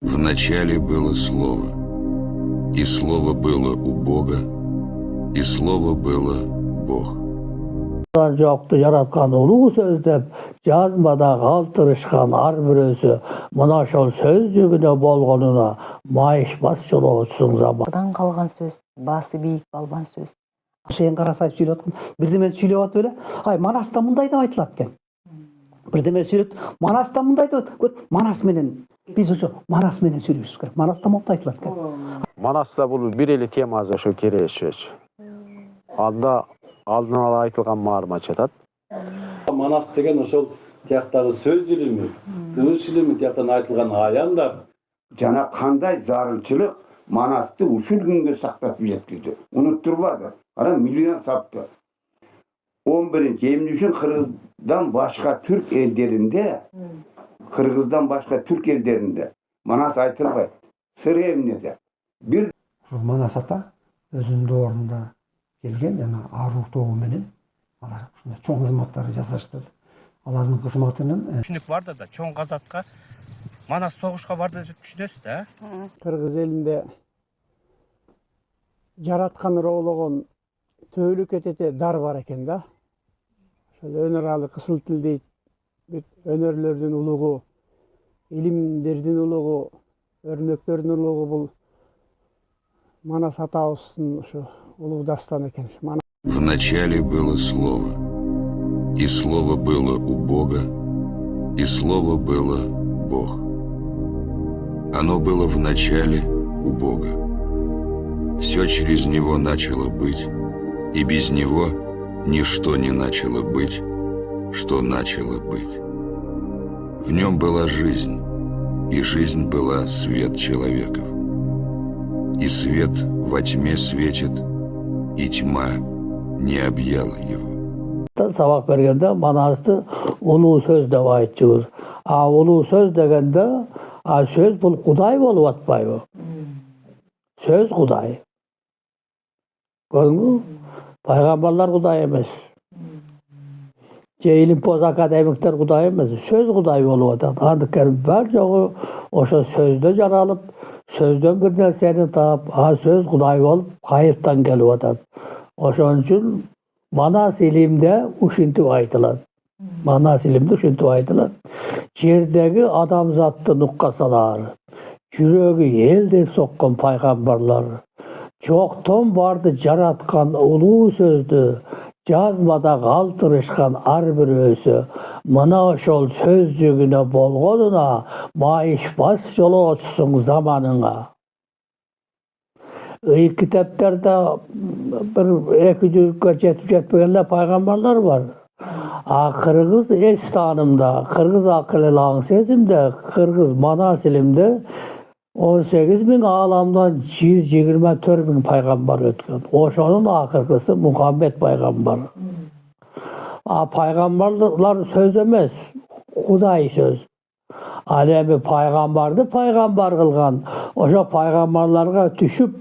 Вначале было Слово, и Слово было у Бога, и Слово было Бог. Жокtu yaratkan ulu söz dep yazmada kaltırışkan ar birösü mına şol sözcüğüne bolgonuna mayışmaz yol olsun zaman. Кырдан калган сөз, баасы бийик балбан сөз. Şeyin Karasay söylüyor atkın. Birdemen söylüyor at öyle. Hay Manas'ta mınday da aytılat ken. Birdemen söylüyor. Manas'ta mınday da Manas menen. Biz şu Manas menen söylüyoruz. Manas'ta mınday aytılat ken. Manas'ta bulu bir eli temazı şu kereği söz. Anda aldın ala aytılgan mağarma çatat. Manas деген ошол тияктагы сөз илими, тыныч илими тияктан айтылган аяндар Жана кандай зарылчылык Манасты ушул күнгө сактап жеткизди. Унуттурбады. Ана миллион сапты. 11-20 üçün Kırgız'dan başka Türk ellerinde, Kırgız'dan başka Türk ellerinde Manas aytılbaydı. Sır emniyeti. Bir Manas ata özünde orunda gelgen jana aruq тобу менен алар ушундай чоң кызматтарды жасашты. Алардын кызматынын Түшүнүк барды да чоң казатка Манас согушка барды деп түшүнөсүз да. Кыргыз элинде жараткан роологон төөлүк этете дар бар экен да. Ошол өнөр алы кысыл тил дейт. Өнөрлөрдүн улугу, илимдердин улугу, өрнөктөрдүн улугу бул Манас атабыздын ушу улуу дастан экен. Вначале было Слово, и Слово было у Бога, и Слово было Бог. Оно было в начале у Бога. Все через Него начало быть, и без Него ничто не начало быть, что начало быть. В Нем была жизнь, и жизнь была свет человеков. И свет во тьме светит, и тьма не объяла его. Sabah bergende Manas'tı ulu söz dep aytçыбыз. A ulu söz degende a söz bul Kuday bolup atpayбы. Söz Kuday. Gördüңbü? Paygambarlar Kuday emes. Ilim poz akademikler Kuday emes. Söz Kuday bolup atat. Andıkkerim bar jogu oşo sözde jaralıp, sözden bir nerseni tap, a söz Kuday bolup kayıptan gelip atat. Oşon üçün Manas ilimde uşinti aytılan. Manas ilimde uşinti aytılan. Jerdegi adamzatты nukkasalar, jürögü el dep sokkan paygambarlar, jokton bardı jaratkan uluu sözdü, жазмада калтырышкан ар бирөөсү мына ошол сөздүгүнө болгонуна майышпас жолоочусуң заманыңа. Kitaplarda bir 200'e жетпегенler paygambarlar var. Kırgız eş tanımda, Kırgız akıllı sezimde, Kırgız Manas ilimde 18.000 alamdan 124.000 paygambar ötken. Oşonun akırkısı Muhammed paygambar. Paygambarlar söz emez, Kuday söz. Alemi paygambardı paygambar kılgan. Oşo paygambarlarga düşüp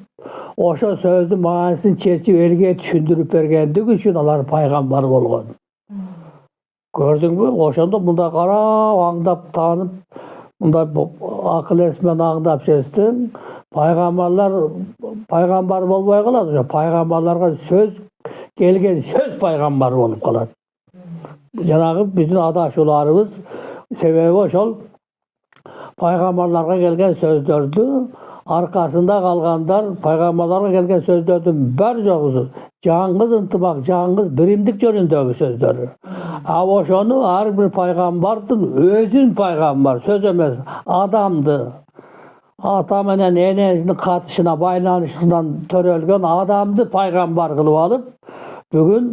oşo sözdü manaсын çerçip elge düşündürüp bergendik üçün alar paygambar bolgon. Gördüңbü? Oşonda munda karap, аңдап tanıp, munda akıl esmen аңдап çestin. Paygambarlar paygambar bolbay kalat. Oşo paygambarlarga söz gelgen söz paygambar bolup kalat. Janagı bizdin adaşularımız sebebi oşol paygambarlarga gelgen sözdördü. Arkasında kalganlar paygambarlara gelgen sözlerden bar joğusu жаңғыз ынтымақ, жаңғыз биримдик жөнүндөгү сөздөр. Ошону ар бир пайгамбардын өзүн пайгамбар, сөз эмес, адамды ата менен энесинин катышына байланышынан төрөлгөн адамды пайгамбар кылып алып, бүгүн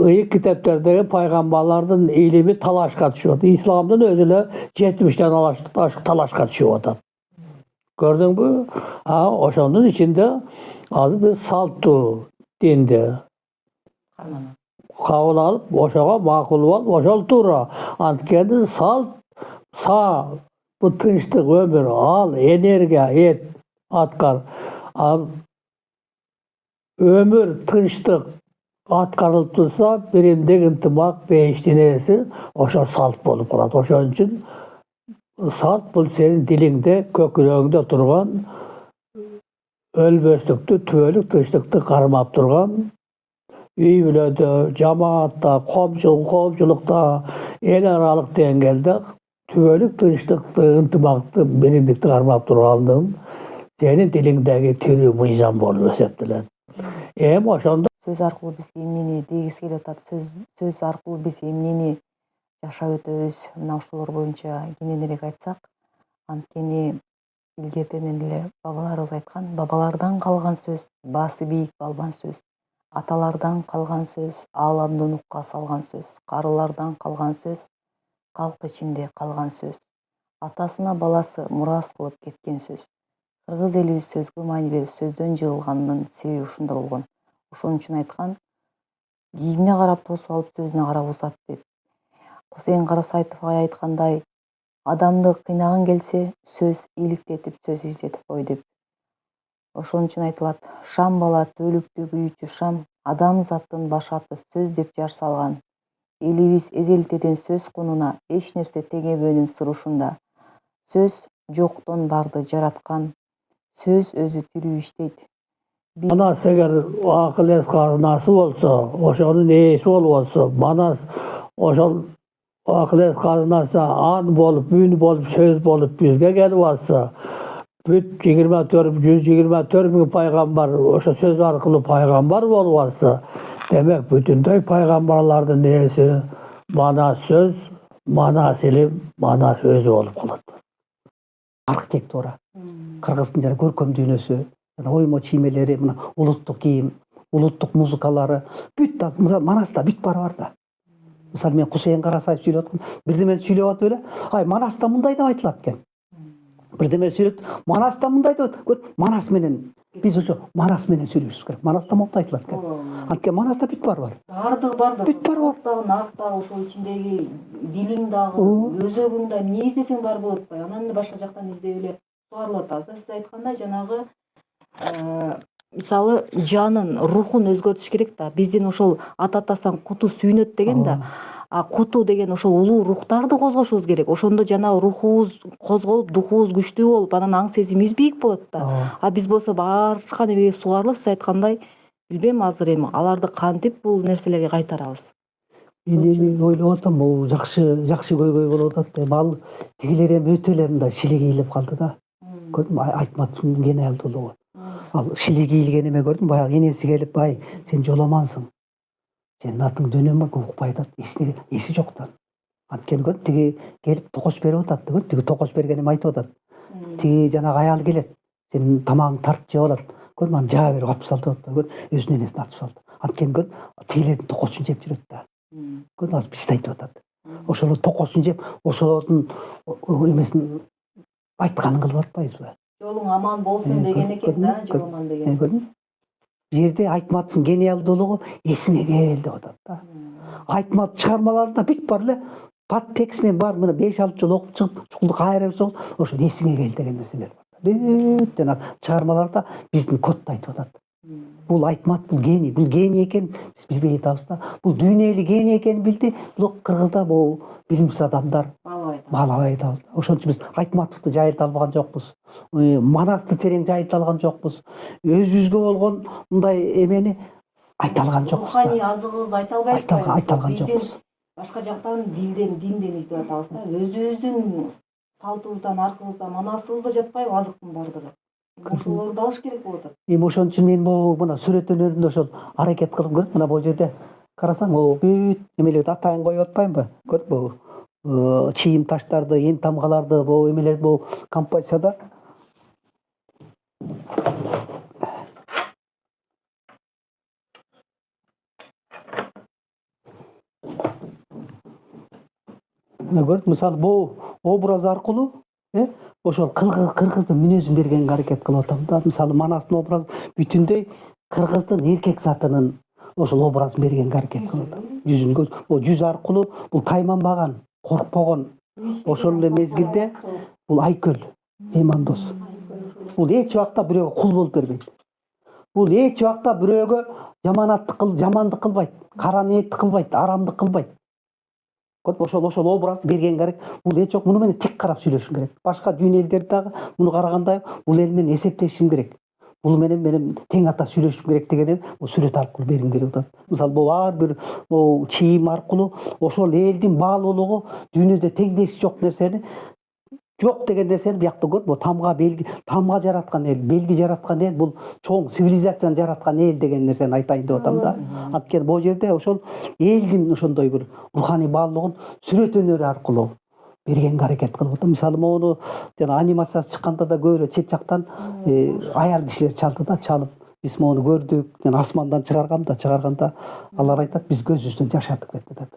ыйык китептердеги пайгамбарлардын илими талашка түшүп атат. Исламдын өзү эле 70'ten талашка түшүп атат. Gördüңbü? Oşonun içinde az bir salttu dindi. Kabul alıp, oşağa makul ol, oşol tura. Antkendi salt, sağ, bu tınçlık ömür, al, enerjiya, et, atkar. Ömür, tınçlık atkarılıp tursa, birimdek intimak, beşti neresi, oşol salt bolup kalat. Oşon için Salt бұл senin dilinde, köküröğünde turgan, ölböstükti, tüölük tışlıkты karmap turgan, үй бүлөдө, жамаатта, коомчулукта, эл аралык деңгээлде түбөлүк тынчтыкты, ынтымакты, биримдикти кармап тургандыгын senin dilиңдеги тирүү мыйзам болуп эсептелет. Эми ошондо Сөз аркылуу биз эмнени дегиси келип атат. Сөз аркылуу биз эмнени жашап өтөбүз. Мына ушулар боюнча кененирээк айтсак, анткени илгертен эле бабаларыбыз айткан, бабалардан калган сөз, баасы бийик балбан сөз. Аталардан калган сөз, ааламдын укка салган сөз. Карылардан калган сөз, калк ичинде калган сөз. Атасына баласы мурас кылып кеткен сөз. Кыргыз элибиз сөзгө маани берип сөздөн жыгылганынын себеби ушунда болгон. Ошон үчүн айткан, кийимине карап тосуп алып сөзүнө карап узат деп. Кусейин Карасайтов агай айткандай, адамды кыйнагың келсе, сөз иликтетип, сөз издетип кой деп. Ошон үчүн айтылат, шам бала төөлүктү күйүүчү шам, адам заттын баш аты сөз деп жар салган. Элибиз эзелтеден сөз кунуна эч нерсе тегебөөнүн сыры ушунда. Сөз жоктон барды жараткан, сөз өзү тирүү иштейт. Manas eğer akıl es karnası olsa, oşonun iyisi olsa, manas oşon akıl es karnası an bolup, gün bolup, söz bolup bizge gelip olsa, büt 124 bin paygambar, oşo söz arkalı paygambar bolup olsa, demek bütünдөй paygambarlardın iyisi manas söz, manas ilim, manas özü olup kaladı. Архитектура, кыргыздын жана көркөм дүйнөсү, оймо чиймелери, мына улуттук кийим, улуттук музыкалары, бүт Манаста бүт бар да. Мисалы мен Кусейин Карасаев сүйлөп аткан, бирдеме сүйлөп атып эле, ай Манаста мындай деп айтылат экен. Бирдеме сүйлөп, Манаста мындай деп, Манас менен биз ошо Манас менен сүйлөшүбүз керек. Манаста мындай айтылат экен. Анткени Манаста бүт бар. Бардыгы бар да. Бүт бар. Нарк дагы ошол ичиндеги дилиң дагы, өзөгүң да эмне издесең бар болуп атпайбы. Анан башка жактан издеп эле сугарылып атабыз. Сиз айткандай жанагы мисалы жанын, рухун өзгөртүш керек да. Биздин ошол ата-атасынан куту сүйүнөт деген да. Куту деген ошол улуу рухтарды козгошубуз керек. Ошондо жана рухубуз козголуп, духубуз күчтүү болуп, анан аң сезимибиз бийик болот да. Биз болсо башка нерсеге сугарылып, сиз айткандай, билбейм азыр эми аларды кантип бул нерселерге кайтарабыз. Мен эми ойлоп атам, бул жакшы көйгөй болуп атат. Эми ал тигилер эми өтө эле мындай шиле кийилип калды да. Көрдүм, Айтматовдун гениалдуулугу. Ал шиле кийилген эме көрдүм, баягы энеси келип, ай, сен жоламансың. Сенин атың Дөнөмбай укпай атат, эси жок да. Анткени көрдүм, тиги келип токош берип атат, көрдүм, тиги токош берген эми айтып атат. Тиги жанагы аял келет, сенин тамагыңды тартып жеп алат. Көрдүм, аны жаа берип атып салды да, көрдүм, өзүнүн энесин атып салды. Анткени көрдүм, тигилердин токошун жеп жүрөт да. Көрдүм, азыр бизди айтып атат. Ошол токошун жеп, ошолордун эмесин айтканын кылып атпайбызбы? Жолуң аман болсун деген экен да, жол аман деген. Көрдүм. Бул жерде Айтматовдун гениалдуулугу эсиме кел деп атат да. Айтматов чыгармаларында бүт бар эле, пат текст менен бар, мына 5-6 жыл окуп чыгып, чукулду кайра окусоң, ошо эсиңе кел деген нерселер бар. Бүт жана чыгармаларда биздин кодду айтып атат. Бул Айтматов, бул гений экен биз билбей атабыз да. Бул дүйнөлүк гений экенин билди, бул Кыргызда бул билимсиз адамдар баалабай атабыз да. Ошон үчүн биз Айтматовду жайылта албаган жокпуз. Манасты терең жайылта алган жокпуз. Өзүбүзгө болгон мындай эмени айта алган жокпуз да. Руханий азыгыбызды айта албайбыз. Айта алган жокпуз. Башка жактан динден издеп атабыз да. Өзүбүздүн салтыбыздан, аркыбыздан, манасыбызда жатпайбы азыктын бардыгы. Ошолорду алыш керек болуп атат. Эми ошон үчүн мен бул мына сүрөт өнөрүндө ошол аракет кылып көрдүм. Мына бул жерде карасаң, о бүт эмелерди атайын коюп атпаймынбы? Көрдүңбү? Чийим таштарды, эн тамгаларды, бул эмелерди бул композицияда мына көрдүм, мисалы бул образ аркылуу ошол кыргыздын мүнөзүн бергенге аракет кылып атам да. Мисалы Манастын образы бүтүндөй кыргыздын эркек затынын ошол образын бергенге аракет кылып атам. Жүзүн бул жүз аркылуу бул тайманбаган, коркпогон, ошол эле мезгилде бул айкөл, меймандос. Бул эч убакта бирөөгө кул болуп бербейт. Бул эч убакта бирөөгө жамандык кылбайт, кара ниеттик кылбайт, арамдык кылбайт. ошол образды берген керек. Бул эч жок муну менен тик карап сүйлөшүм керек. Башка дүйнө элдер дагы муну караганда бул эл менен эсептешим керек. Бул менен менин тең ата сүйлөшүм керек дегенин бул сүрөт аркылуу бергим келип атат. Мисалы бул ар бир чийим аркылуу ошол элдин баалуулугу дүйнөдө теңдеши жок нерсени жок деген нерсени биякта көрүп, бул тамга жараткан эл, белги жараткан эл, бул чоң цивилизацияны жараткан эл деген нерсени айтайын деп атам да. Анткени бул жерде ошол элдин ошондой бир руханий баалуулугун сүрөт өнөрү аркылуу бергенге аракет кылып атам. Мисалы мону жана анимациясы чыкканда да көп эле чет жактан аял кишилер чалды да, чалып биз мону көрдүк, жана асмандан чыгарганда алар айтат, биз көзүбүздөн жаш атып кетти деп.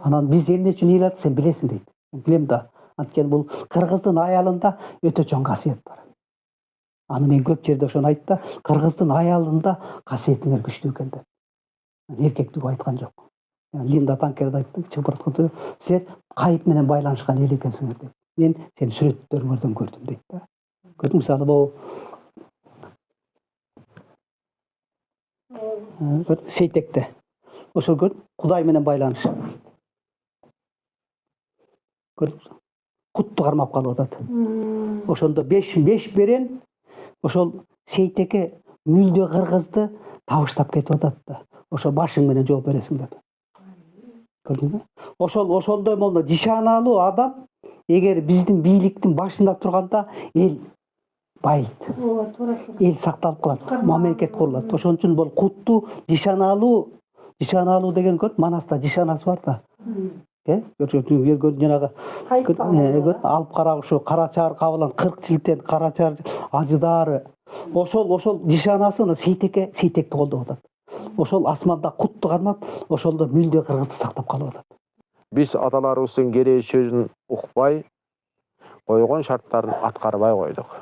Анан биз эмне үчүн ыйлады, сен билесиң дейт. Билем да. Анткени бул кыргыздын аялында өтө чоң касиет бар. Аны мен көп жерде ошону айт да, кыргыздын аялында касиетиңер күчтүү экен деп. Эркектиги айткан жок. Линда Танкерд айтты, чыгып баратканда, силер кайып менен байланышкан эл экенсиңер деп. Мен сени сүрөттөрүңөрдөн көрдүм дейт да. Көрдүң, мисалы бул Сейтекте. Ошол көрдүң, Кудай менен байланыш. Көрдүңүз? Кутту кармап калып атат. Ошондо 5 берен ошол Сейтекке мүлдө кыргызды табыштап кетип атат да. Ошо башың менен жооп бересиң деп. Көрдүңбү? Ошондой болду жишаналуу адам эгер биздин бийликтин башында турганда эл байыйт. Эл сакталып калат, мамлекет курулат. Ошон үчүн бул куттуу жишаналуу деген көрүп, Манаста жишанасы бар да. Жанагы алып кара ушу Карачаар кабылан 40 жылден Карачаар ажыдаары. Ошол жишанасын Сейтекти колдоп атат. Ошол асманда кутту кармап, ошолдо мүлдө кыргызды сактап калып атат. Биз аталарыбыздын керей сөзүн укпай, койгон шарттарын аткарбай койдук.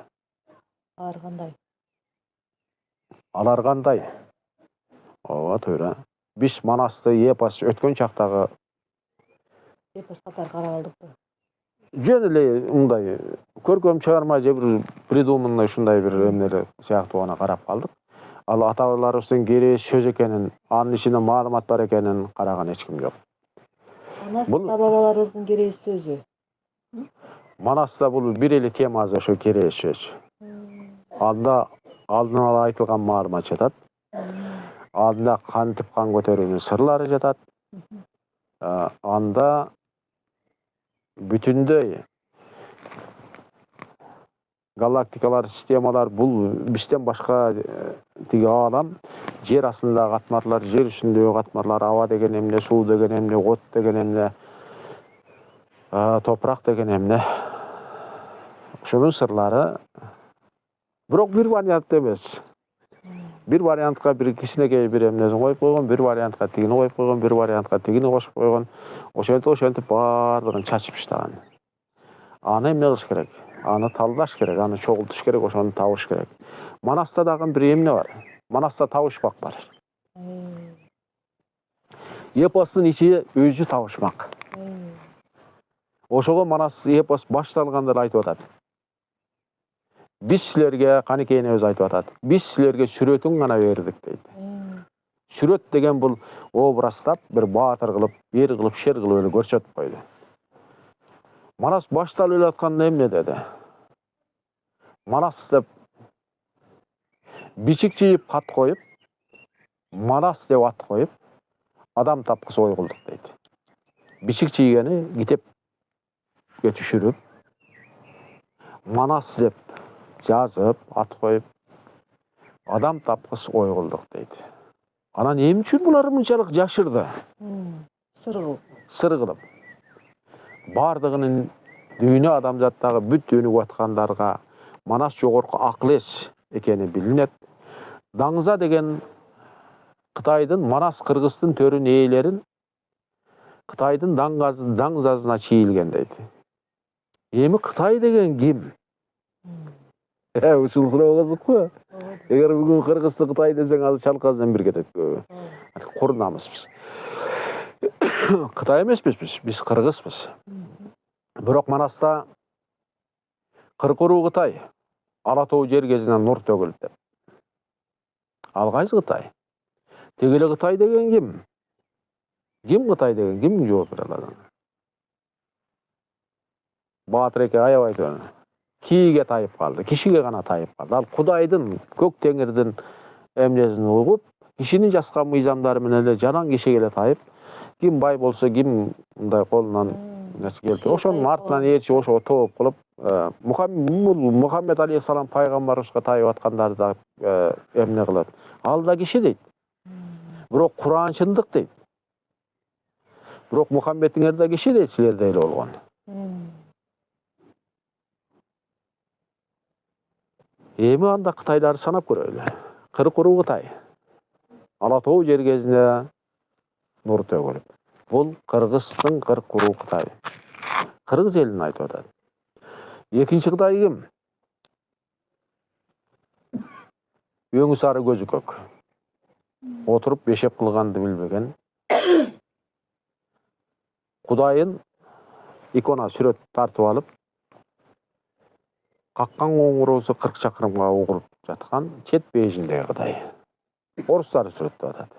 Алар кандай? Ооба, туура. Биз Манасты эпос өткөн чактагы эпос катары карап алдык. жөн эле мындай көркөм чыгарма же бир придуманный ушундай бир эмнелер сыяктуу гана карап калдык. Ал ата-бабаларыбыздын керей сөз экенин, анын ичинде маалымат бар экенин караган эч ким жок. Бул ата-бабаларыбыздын керей сөзү. Манаста бул бир эле темасы ошо керей сөз. Анда алдын ала айтылган маалымат жатат. Анда кантип кан көтөрүүнүн сырлары жатат. Анда бүтүндөй галактикалар, системалар, бул бизден башка тиги аалам, жер астындагы катмарлар, жер үстүндөгү катмарлар, аба деген эмне, суу деген эмне, от деген эмне, топурак деген эмне. Ошонун сырлары бирок бир вариант эмес. Бир вариантка бир кичинекей бир эмнесин коюп койгон, бир вариантка тигини коюп койгон, бир вариантка тигини кошуп койгон. Ошентип баардыгын чачып таштаган. Аны эмне кылыш керек? Аны талдаш керек, аны чогултуш керек, ошону табыш керек. Манаста дагы бир эмне бар. Манаста табышмак бар. Эпостун ичи өзү табышмак. Ошого Манас эпос башталганда айтып атат. Биз силерге, канекейине өзү айтып атат. Биз силерге сүрөтүн гана бердик дейт. Сүрөт деген бул образтап, бир баатыр кылып, ер кылып, шер кылып эле көрсөтүп койду. Манас башталып эле атканда эмне деди? Манас деп бичик чийип кат коюп, Манас деп ат коюп, адам тапкысы ойгулдук дейт. Бичик чийгени китепке түшүрүп, Манас деп жазып, ат коюп, адам тапкыс ойгулдук дейт. Анан эмне үчүн булар мынчалык жашырды? Сыр кылып. Бардыгынын дүйнө адамзаттагы бүт өнүгүп аткандарга Манас жогорку акыл эс экени билинет. Даңза деген Кытайдын, Манас Кыргыздын төрүн ээлерин Кытайдын даңзасына чийилген дейт. Эми Кытай деген ким? Ушул суроо кызыкпы? Эгер бүгүн Кыргызды Кытай десең, азыр чалкасынан бир кетет көбү. Курнамызбыз. Кытай эмеспиз биз кыргызбыз. Бирок Манаста кыркыруу Кытай, ала тоо жер кезинен нур төгүлүп деп. Ал кайсы Кытай? Тегеле Кытай деген ким? Ким Кытай деген ким жооп бере алат? Батыр эке аябай айтып, кийге тайып калды, кишиге гана тайып калды. Ал Кудайдын, көк теңирдин эмнесин угуп, кишинин жаскан мыйзамдары менен эле жанан кишиге эле тайып, ким бай болсо, ким мындай колунан нерсе келип, ошонун артынан ээрчип ошого тооп кылып, Мухаммед алейхиссалам пайгамбарыбызга тайып аткандарды да эмне кылат. Ал да киши дейт. Бирок Куран чындык дейт. Бирок Мухаммедиңер да киши дейт, силердей эле болгон. Эми анда Кытайларды санап көрөлү. 40 уруу Кытай. Ала Тоо жергесине нур төгүлүп. Бул Кыргыздын 40 уруу Кытай. Кыргыз элин айтып атат. Экинчи Кытай ким? Өңү сары көзү көк. Отуруп бешеп кылганды билбеген. Кудайын икона сүрөт тартып алып, каккан коңуроосу 40 чакырымга угуруп жаткан чет бейжиндеги Кытай. Орустар сүрөттөп атат.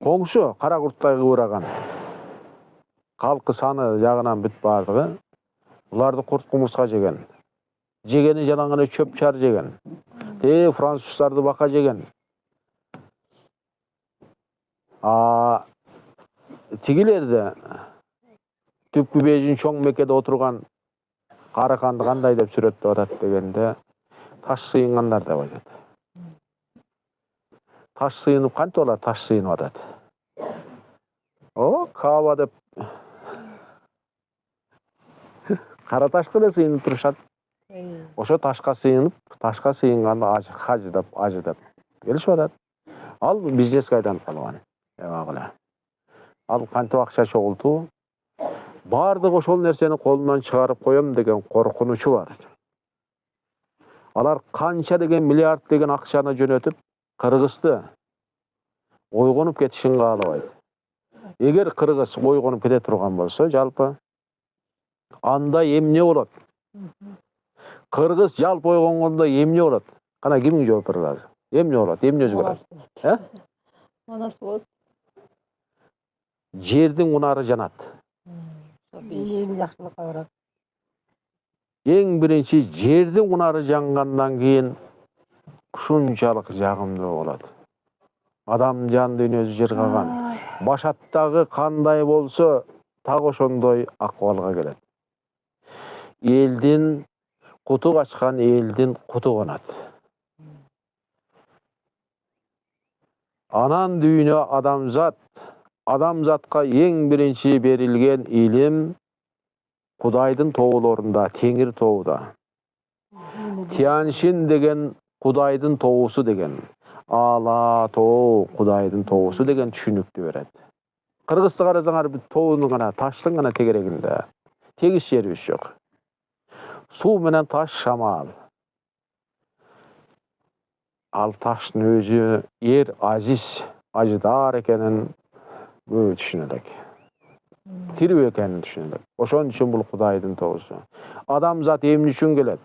Коңшу кара курттай кыбыраган. Калкы саны жагынан бүт бардыгы. Буларды курт кумурска жеген. Жегени жанан гана чөп чар жеген. Француздарды бака жеген. Тигилерде түпкү бейжин чоң мекеде отурган караканды кандай деп сүрөттөп атат дегенде, таш сыйынгандар деп айтат. Таш сыйынып кантип алар таш сыйынып атат? Каба деп кара ташка эле сыйынып турушат. Ошо ташка сыйынганды хажы деп келишип атат. Ал бизнеске айланып калган. Ал кантип акча чогултуу? Бардык ошол нерсени колунан чыгарып коем деген коркунучу бар. Алар канча деген миллиард деген акчаны жөнөтүп, Кыргызды ойгонуп кетишин каалабайт. Эгер Кыргыз ойгонуп кете турган болсо, жалпы анда эмне болот? Кыргыз жалпы ойгонгондо эмне болот? Кана кимиң жооп берет азыр? Эмне болот? Эмне өзгөрөт? Манас болот. Жердин унары жанат. Жакшылыкка барат. Эң биринчи жердин унары жангандан кийин ушунчалык жагымдуу болот. Адам жан дүйнөсү жыргаган. Башаттагы кандай болсо, так ошондой акыбалга келет. Элдин куту качкан элдин куту конот. Анан дүйнө адамзатка эң биринчи берилген илим Кудайдын тоолорунда, Теңир тоуда. Тианшин деген Кудайдын тоосу деген. Ала тоо Кудайдын тоосу деген түшүнүктү берет. Кыргызды карасаңар тоонун гана, таштын гана тегерегинде. Тегиз жерибиз жок. Суу менен таш шамал. Ал таштын өзү ажыдар экенин көбү түшүнө элек. Тирүү экенин түшүнө элек. Ошон үчүн бул Кудайдын тоосу. Адамзат эмне үчүн келет?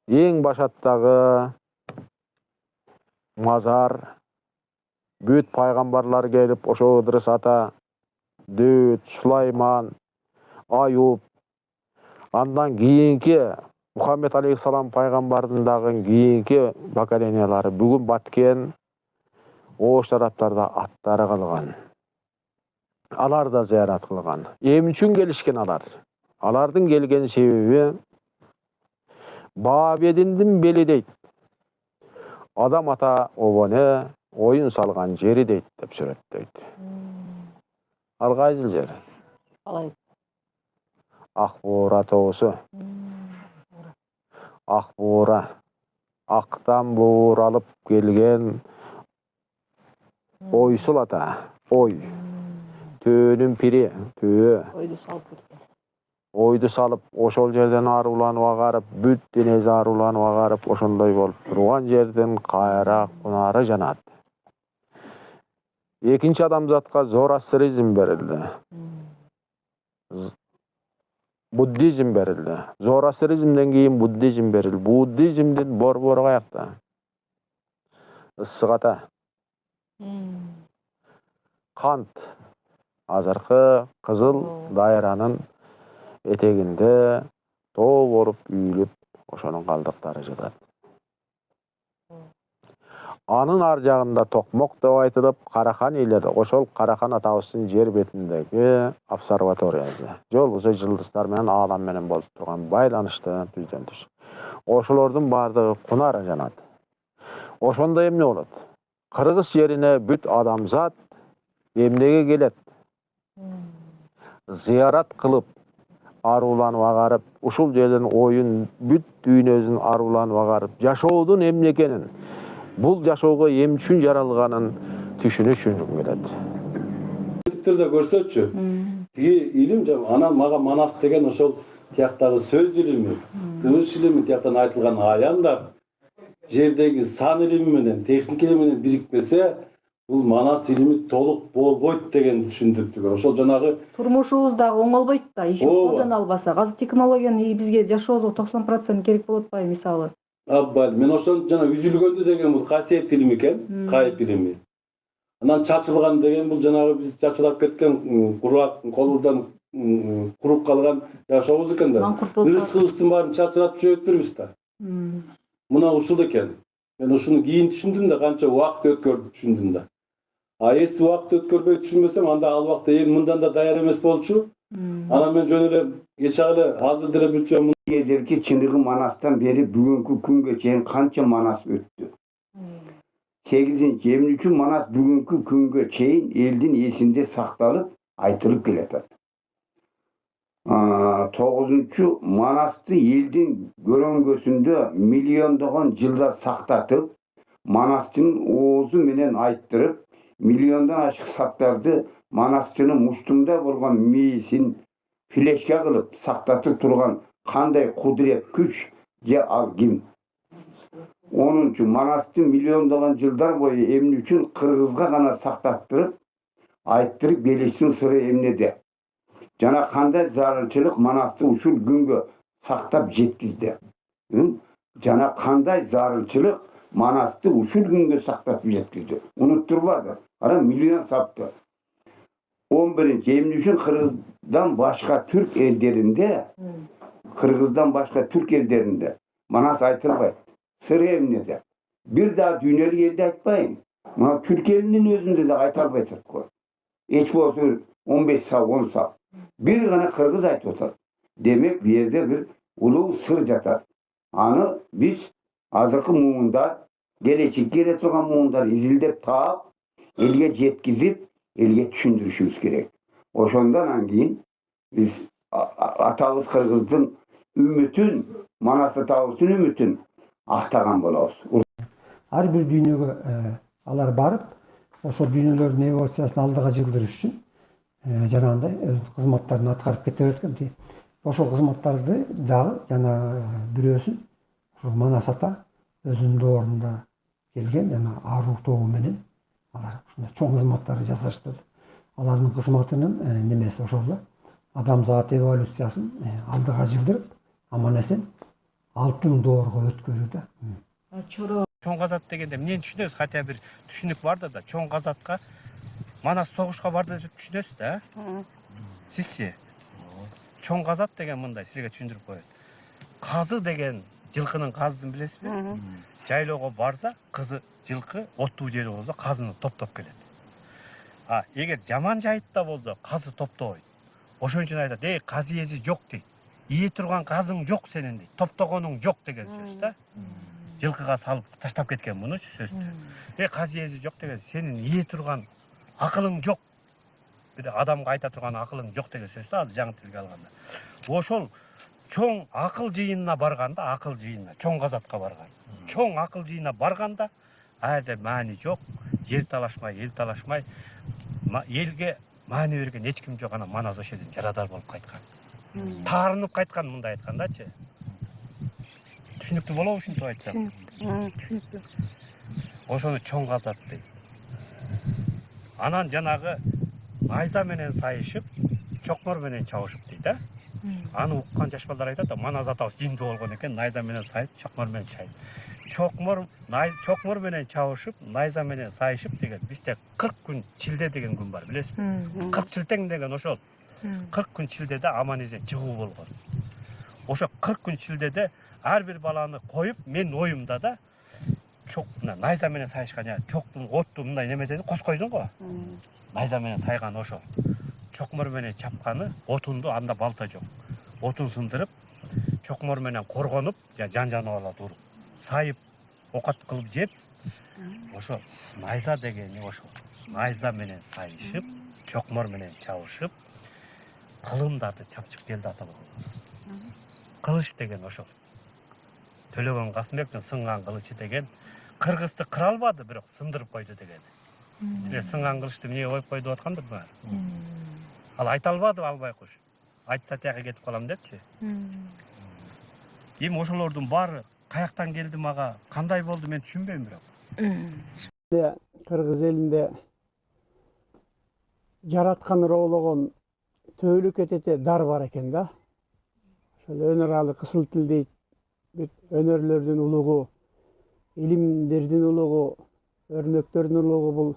Эң башаттагы мазар, бүт пайгамбарлар келип, ошо Ыдырыс ата, Дөт, Сулайман, Аюп, андан кийинки Мухаммед алейхиссалам пайгамбардын дагы кийинки поколениялары бүгүн баткен ош тараптарда аттары калган. Алар да зыярат кылган. Эмне үчүн келишкен алар? Алардын келген себеби Бабединдин бели дейт. Адам ата обоне оюн салган жери дейт деп сүрөттөйт. Ал кайсыл жер? Алай. Ак Бура тоосу. Ак Бура. Актан бууралып келген ойсул ата. Ой. Төөнүн пири, төө. Ойду салып, ошол жерден аруланып агарып, бүт денеси аруланып агарып, ошондой болуп турган жерден кайра кунары жанат. Экинчи адамзатка зороастризм берилди. Буддизм берилди. Зороастризмден кийин буддизм берилди. Буддизмдин борбору каякта? Ысык ата. Kant azırkı Kızıl Dairanın eteginde too borup üyülüp oşonun kaldıkları жатат. Anın arjağında Tokmok деп aytılıp, Karaхан eyledi. Oşol Karaхан atabыздын жер бетиндеги обсерваториясы. Жолгузу жылдыздар менен аалам менен болуп турган байланыштын түздөн түз. Ошолордун бардыгы кунара жанат. Ошондо эмне болот? Кыргыз жерине бүт адамзат эмнеге келет? Зыярат кылып, аруланып агарып, ушул жерден оюн бүт дүйнөсүн аруланып агарып, жашоодун эмне экенин, бул жашоого эм үчүн жаралганын түшүнүш үчүн келет. Түрдө көрсөтчү. Тиги илим анан мага Манас деген ошол тияктагы сөз илими, тыныш илими тияктан айтылган аяндар жердеги сан илими менен, техника илими менен бирикпесе, бул Манас илими толук болбойт деген түшүндүрдүк. Ошол жанагы Турмушубуз дагы оңолбойт да. Иши колдон албасак. Азыр технологиянын бизге жашообузга 90% керек болуп атпайбы мисалы. Аббал, мен ошон жана үзүлгөндү деген бул касиет илими экен, кайып илими. Анан чачылган деген бул жанагы биз чачылап кеткен курак колубуздан куруп калган жашообуз экен да. Ырыс-кылыстын баарын чачылап жөөттүрбүз да. Мына ушул экен. Мен ушуну кийин түшүндүм да, канча убакыт өткөрүп түшүндүм да. Эс убакыт өткөрбөй түшүнбөсөм, анда ал убакта эл мындан да даяр эмес болчу. Анан мен жөн эле кечагы эле азыр деле бүтчүм. Ежелки чыныгы Манастан бери бүгүнкү күнгө чейин канча Манас өттү. 8-13 Манас бүгүнкү күнгө чейин элдин эсинде сакталып, айтылып келатат. 9 Манасты элдин көрөңгөсүндө миллиондогон жылда сактатып, Манастын оозу менен айттырып, миллиондон ашык саптарды Манастын муштунда болгон мээсин флешке кылып сактатып турган кандай кудурет күч же ал ким? 10 Манастын миллиондогон жылдар бою эмне үчүн кыргызга гана сактаттырып, айттырып келиштин сыры эмнеде? Жана кандай зарылчылык Манасты ушул күнгө сактап жеткизди? Жана кандай зарылчылык Манасты ушул күнгө сактап жеткизди? Унуттурбады. Кара миллион сапты. 11 эмне үчүн Кыргыздан башка түрк элдеринде Манас айтылбайт. Сыры эмнеде? Бир да дүйнөлүк элде айтпайм. Мына түрк элинин өзүндө да айта албайт го. Эч болсо 15 сап, 10 сап. Бир гана кыргыз айтып атат. Демек, бу жерде бир улуу сыр жатат. Аны биз азыркы муундар, келечекке келе турган муундар изилдеп таап, элге жеткизип, элге түшүндүрүшүбүз керек. Ошондон кийин биз атабыз Кыргыздын үмүтүн, Манас атабыздын үмүтүн актаган болобуз. Ар бир дүйнөгө алар барып, ошол дүйнөлөрдүн эволюциясын алдыга жылдырыш үчүн жанагындай өз кызматтарын аткарып кете берет. Ошол кызматтарды дагы жана бирөөсүн ушул Манас ата өзүнүн доорунда келген жана аруу тобу менен алар ушундай чоң кызматтарды жасашты. Алардын кызматынын немеси ошол да адамзат эволюциясын алдыга жылдырып, аман эсен алтын доорго өткөрүү да. Чоң казат дегенде эмнени түшүнөбүз? Хотя бир түшүнүк бар да, чоң казатка Манас согушка барды деп түшүнөсүз да? Сизчи? Чоң казат деген мындай силерге түшүндүрүп коет. Казы деген жылкынын казысын билесизби? Жайлоого барса, кызы жылкы оттуу жери болсо казыны топтоп келет. Эгер жаман жайытта болсо казы топтобойт. Ошон үчүн айтат, казы ези жок дейт. Ийе турган казың жок сенин дейт. Топтогонуң жок деген сөз да. Жылкыга салып таштап кеткен мунучу сөздү. Казы ези жок деген сенин ийе турган акылың жок. Бир адамга айта турган акылың жок деген сөз да, азыр жаңы тилге алганда. Ошол чоң акыл жыйынына барганда, чоң казатка барган. Чоң акыл жыйынына барганда, жерде маани жок, эл талашмай, элге маани берген эч ким жок. Анан Манас ошол жерден жарадар болуп кайткан. Таарынып кайткан, мындай айткандачы. Түшүнүктүү болобу ушинтип айтсам? Түшүнүктүү. Ошону чоң казат дейт. Анан жанагы найза менен сайышып, чокмор менен чабышып дейт да. Аны уккан жаш балдар айтат да, Манас атабыз жиндүү болгон экен, найза менен сайып, чокмор менен чайып. Чокмор менен чабышып, найза менен сайышып деген бизде 40 күн чилде деген күн бар, билесизби? 40 чилтең деген ошол. 40 күн чилдеде аман эсен чыгуу болгон. Ошо 40 күн чилдеде ар бир баланы коюп, мен оюмда да чок мына найза менен сайышкан, чоктун отту мындай неметеди, коскойсуң го. Найза менен сайган ошол. Чокмор менен чапканы, отунду анда балта жок. Отун сындырып, чокмор менен коргонуп, жан-жанып алат уруп. Сайып, окат кылып жеп, ошо найза дегени ошол. Найза менен сайышып, чокмор менен чабышып, кылымдарды чапчып келди ата бабалар. Кылыч деген ошол. Төлөгөн Касымбектин сынган кылычы деген кыргызды кыра албады, бирок сындырып койду деген. Силер сынган кылычты эмнеге коюп койду деп аткандырсыңар? Ал айта албады албай куш. Айтса тияка кетип калам депчи. Эми ошолордун баары каяктан келди мага, кандай болду мен түшүнбөйм бирок. Кыргыз элинде жараткан роологон төөлүк этете дар бар экен да. Ошол өнөр алы кысыл тил дейт. Өнөрлөрдүн улугу, илимдердин улугу, өрнөктөрдүн улугу бул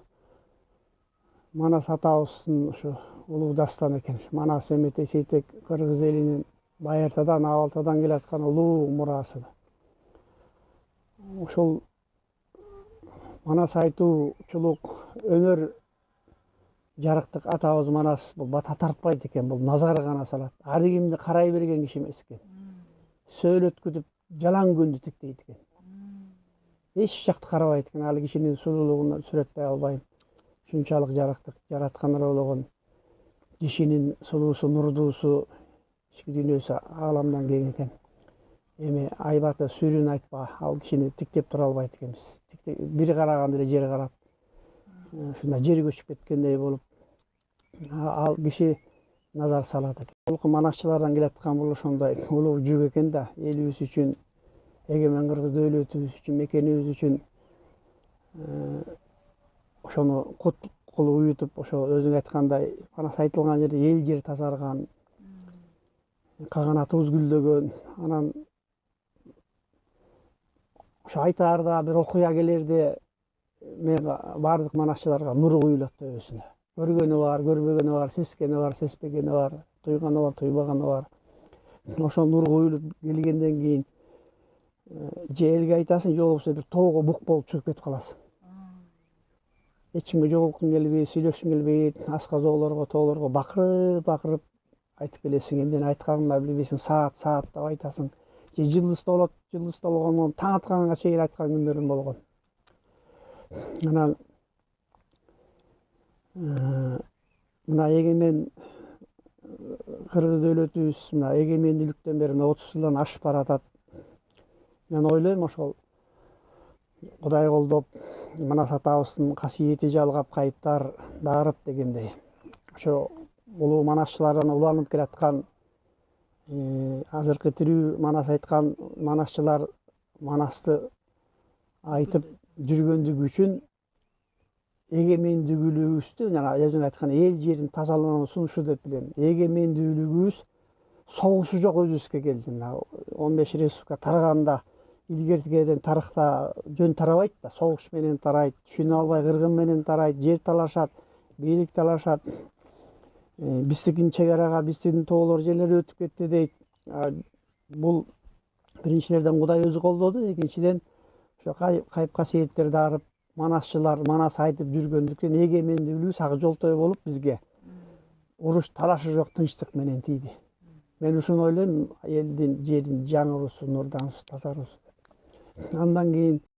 Манас атабыздын ошо улуу дастан экен. Манас эмете сейтек кыргыз элинин байыртадан, абалтадан келаткан улуу мурасы. Ошол Манас айтуучулук, өнөр жарыктык атабыз Манас бул бата тартпайт экен, бул назары гана салат. Ар кимди карай берген киши эмес экен. Сөйлөткүтүп жалаң күндү тиктейт экен. Эч жакты карабайт экен. Ал кишинин сулуулугун сүрөттөй албайм. Шунчалык жарыктык жараткан роологон кишинин сулуусу, нурдуусу, ички дүйнөсү ааламдан кең экен. Эми айбаты сүйрүн айтпа, ал кишини тиктеп тура албайт экенбиз. Бири караганда эле жер карап, ушундай жер көчүп кеткендей болуп, ал киши назар салат экен. Улуку манасчылардан келаткан бул ошондой улуу жүк экен да, элибиз үчүн, эгемен кыргыз дөөлөтүбүз үчүн, мекенибиз үчүн ошону кут кылып уютуп, ошо өзүң айткандай, Манас айтылган жерде эл жер тазарган, каганатыбыз гүлдөгөн, анан ошо айтаарда бир окуя келерде мен баардык манасчыларга нуру куюлат төбөсүнө. Көргөнү бар, көрбөгөнү бар, сескени бар, сеспегени бар, туйганы бар, туйбаганы бар. Ошол нур куюлуп келгенден кийин же элге айтасың, же болбосо бир тоого бук болуп чыгып кетип каласың. Эч кимге жолуккуң келбейт, сүйлөшкүң келбейт, асказоолорго, тоолорго бакырып айтып келесиң. Эмнени айтканыңды билбейсиң, саат деп айтасың. Же жылдыз толот, жылдыз толгондон таң атканга чейин айткан күндөрүм болгон. Анан мына эгемен кыргыз дөөлөтүбүз мына эгемендүүлүктөн бери 30 жылдан ашып баратат. Мен ойлойм ошол Кудай колдоп Манас атабыздын касиети жалгап кайыптар дарып дегендей. Ошо улуу манасчылардан уланып келаткан азыркы тирүү Манас айткан манасчылар Манасты айтып жүргөндүгү үчүн эгемендүүлүгүбүздү, жана өзүң айткан эл жерин тазалоонусун ушу деп билем. Эгемендүүлүгүбүз согушу жок өзүбүзгө келди. 15 республика тараганда илгертигеден тарыхта жөн тарабайт да, согуш менен тарайт, түшүнө албай кыргын менен тарайт, жер талашат, бийлик талашат. Биздин чек арага биздин тоолор жерлери өтүп кетти дейт. Бул биринчилерден Кудай өзү колдоду, экинчиден ошо кайып касиеттер дарып, манасчылар Манас айтып жүргөндүктөн эгемендүүлүгүбүз ак жолтой болуп бизге уруш талашы жок тынчтык менен тийди. Мен ушуну ойлойм, элдин жерин жаңырусу, нурданусу, тазарусу. Андан кийин